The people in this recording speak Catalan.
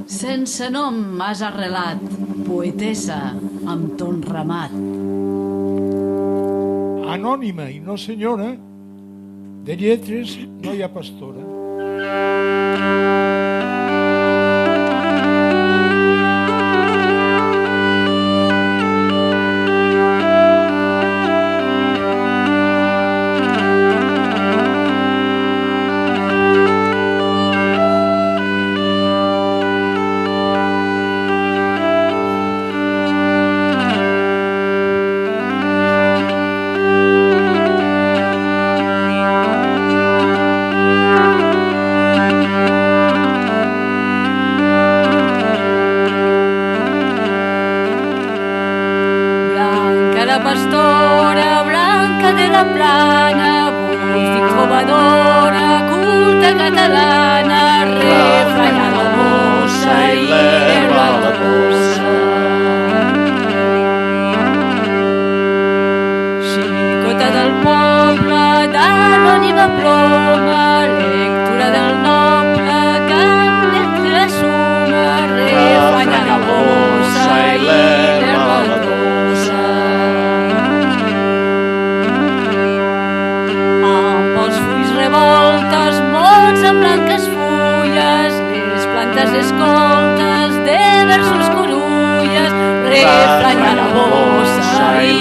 Sense nom m'has arrelat, poetessa amb ton ramat. Anònima i no senyora, de lletres no hi ha pastora. La pastora blanca de la plana, músic trobadora, culta catalana, refranya la bossa i l'herba a la bossa. Xicota del poble, d'anònima ploma, lectura del noble, cant de la suma, refranya la bossa i l'herba a la bossa. Revoltes, mots amb blanques fulles, les plantes escoltes de versos corulles, refranya la bossa i